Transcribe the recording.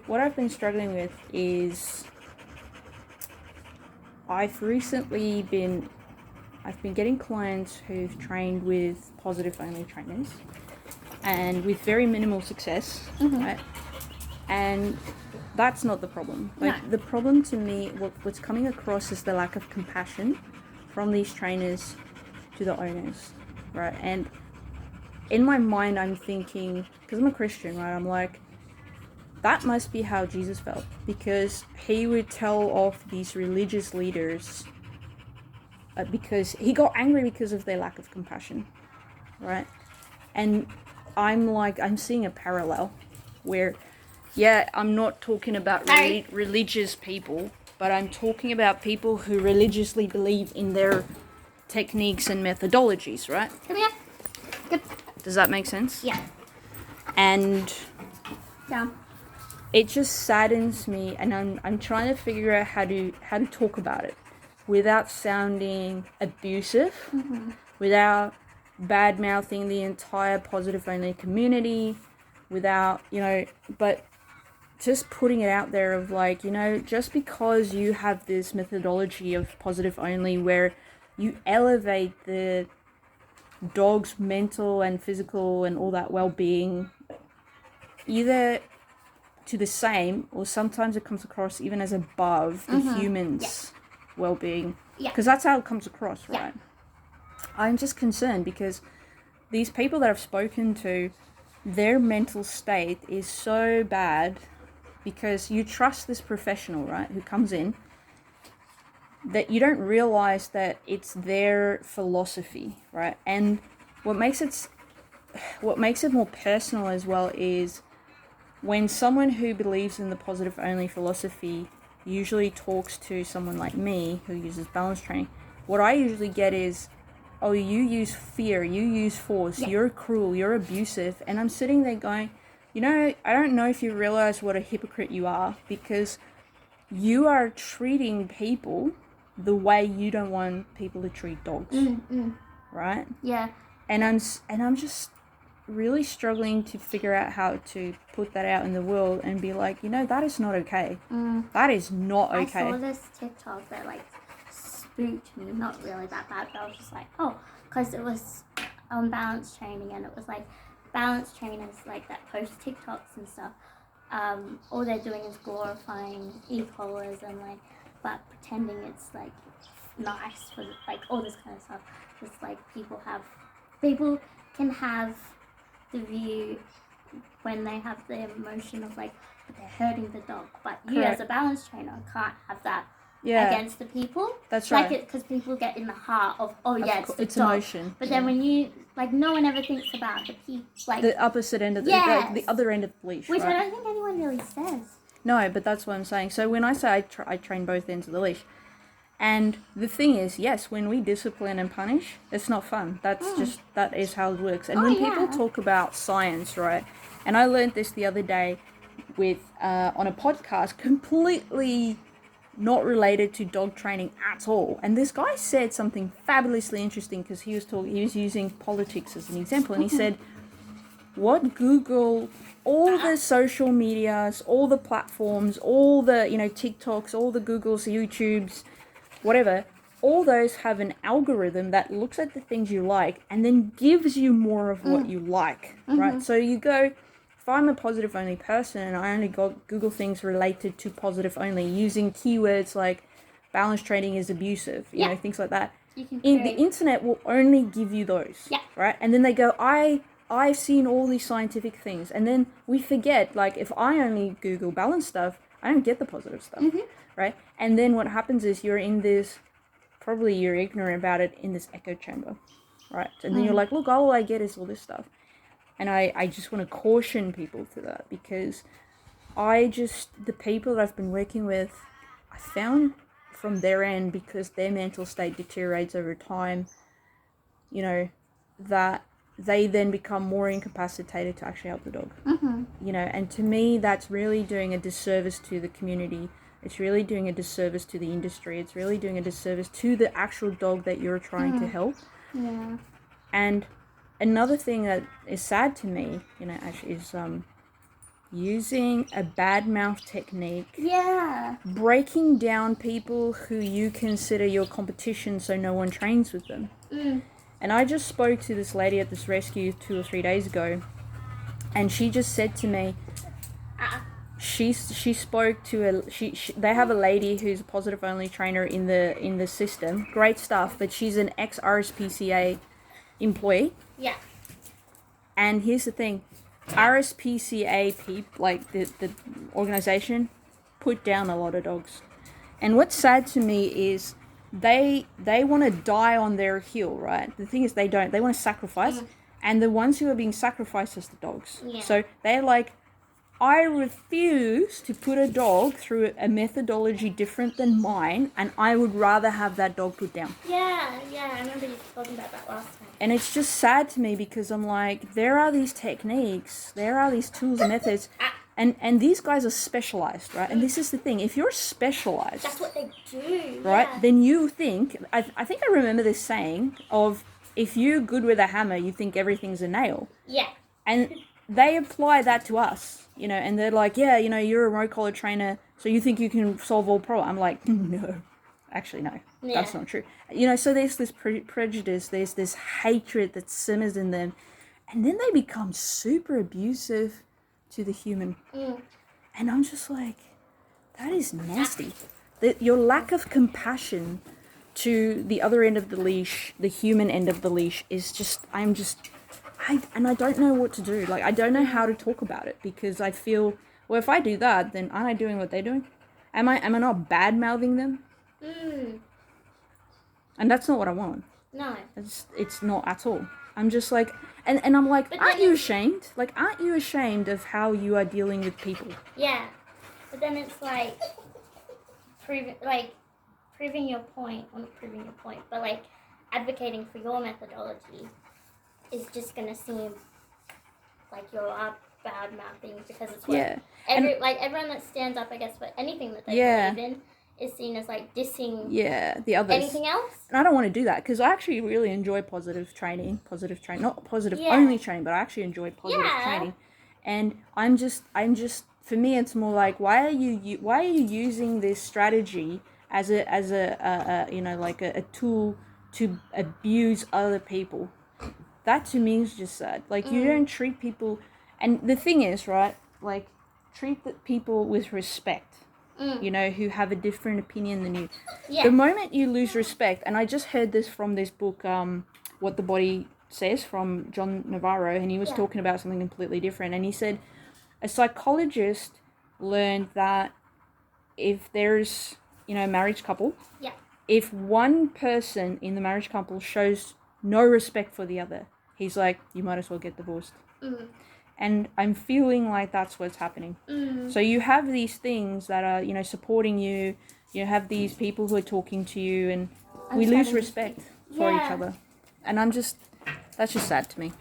what I've been struggling with is I've been getting clients who've trained with positive only trainers and with very minimal success, right? And that's not the problem. The problem to me, what's coming across is the lack of compassion from these trainers to the owners, right? And in my mind, I'm thinking, because I'm a Christian, right? I'm like, that must be how Jesus felt, because he would tell off these religious leaders because he got angry because of their lack of compassion, right? And I'm seeing a parallel where, yeah, I'm not talking about religious people, but I'm talking about people who religiously believe in their techniques and methodologies, right? Come here. Good. Does that make sense? Yeah. And Yeah. it just saddens me, and I'm trying to figure out how to talk about it without sounding abusive, without bad mouthing the entire positive only community, without, but just putting it out there of like, just because you have this methodology of positive only where you elevate the dog's mental and physical and all that well-being either to the same, or sometimes it comes across even as above the humans' well-being, because that's how it comes across, right? I'm just concerned because these people that I've spoken to, their mental state is so bad because you trust this professional, right, who comes in, that you don't realize that it's their philosophy, right? And what makes it more personal as well is when someone who believes in the positive only philosophy usually talks to someone like me who uses balance training, what I usually get is, oh, you use fear, you use force, you're cruel, you're abusive. And I'm sitting there going, I don't know if you realize what a hypocrite you are, because you are treating people the way you don't want people to treat dogs, right? Yeah. And I'm just really struggling to figure out how to put that out in the world and be like, that is not okay. That is not okay. I saw this TikTok that spooked me, not really that bad, but I was just like, oh, because it was on balance training, and it was like balance trainers that post TikToks and stuff. All they're doing is glorifying e-collars and but pretending it's nice for all this kind of stuff. Just people can have the view when they have the emotion of they're hurting the dog, but you as a balance trainer can't have that against the people. That's right. Because people get in the heart of it's dog. Emotion. But then when you no one ever thinks about the people the opposite end of the other end of the leash, which right? I don't think anyone really says. No, but that's what I'm saying. So when I say I train both ends of the leash, and the thing is, yes, when we discipline and punish, it's not fun. That is how it works. And when people talk about science, right? And I learned this the other day with on a podcast, completely not related to dog training at all. And this guy said something fabulously interesting, because he was using politics as an example, and he said, what Google, all the social medias, all the platforms, all the TikToks, all the Googles, YouTubes, whatever, all those have an algorithm that looks at the things you like and then gives you more of what you like, right? So you go, if I'm a positive only person and I only Google things related to positive only using keywords like balance training is abusive, things like that, the internet will only give you those, right? And then they go, I've seen all these scientific things, and then we forget, if I only Google balance stuff, I don't get the positive stuff, right? And then what happens is you're in this, probably you're ignorant about it, in this echo chamber, right? And then you're like, look, all I get is all this stuff. And I just want to caution people to that, because the people that I've been working with, I found from their end, because their mental state deteriorates over time, that they then become more incapacitated to actually help the dog. And to me, that's really doing a disservice to the community. It's really doing a disservice to the industry. It's really doing a disservice to the actual dog that you're trying to help. Yeah. And another thing that is sad to me, actually, is using a bad mouth technique, Yeah. breaking down people who you consider your competition so no one trains with them. And I just spoke to this lady at this rescue 2 or 3 days ago, and she just said to me, she spoke to they have a lady who's a positive only trainer in the system, great stuff, but she's an ex RSPCA employee. Yeah. And here's the thing, RSPCA people, like the organization, put down a lot of dogs. And what's sad to me is they want to die on their hill, right? The thing is they don't. They want to sacrifice, and the ones who are being sacrificed is the dogs. Yeah. So they're like, I refuse to put a dog through a methodology different than mine, and I would rather have that dog put down. Yeah, I remember you talking about that last time. And it's just sad to me because I'm like, there are these techniques, there are these tools and methods, and these guys are specialized, right? And this is the thing, if you're specialized... That's what they do. Right? Yeah. Then you think, I think I remember this saying of, if you're good with a hammer, you think everything's a nail. Yeah. And they apply that to us, you know, and they're like, yeah, you know, you're a road collar trainer, so you think you can solve all problems. I'm like, no, actually, no, that's not true. You know, so there's this prejudice, there's this hatred that simmers in them, and then they become super abusive to the human. And I'm just like, that is nasty. Your lack of compassion to the other end of the leash, the human end of the leash, is just, I don't know what to do. Like, I don't know how to talk about it, because I feel, well, if I do that, then aren't I doing what they're doing? Am I not bad-mouthing them? And that's not what I want. No. It's not at all. I'm just like, and I'm like, aren't you ashamed? Like, aren't you ashamed of how you are dealing with people? Yeah. But then it's like, proving your point, or not proving your point, but like advocating for your methodology is just going to seem like you're bad mouthing, because it's what everyone that stands up, I guess, for anything that they believe in is seen as like dissing the others. Anything else. And I don't want to do that, because I actually really enjoy positive training, not positive only training, but I actually enjoy positive training. And I'm just for me, it's more like, why are you using this strategy as a you know, like a tool to abuse other people? That to me is just sad. Like, you don't treat people, and the thing is, right, like, treat the people with respect, you know, who have a different opinion than you. The moment you lose respect, and I just heard this from this book, What the Body Says, from John Navarro, and he was talking about something completely different, and he said a psychologist learned that if there's, you know, a marriage couple, if one person in the marriage couple shows no respect for the other, he's like, you might as well get divorced. And I'm feeling like that's what's happening. So you have these things that are, you know, supporting you, you have these people who are talking to you, and we lose respect for each other. And that's just sad to me.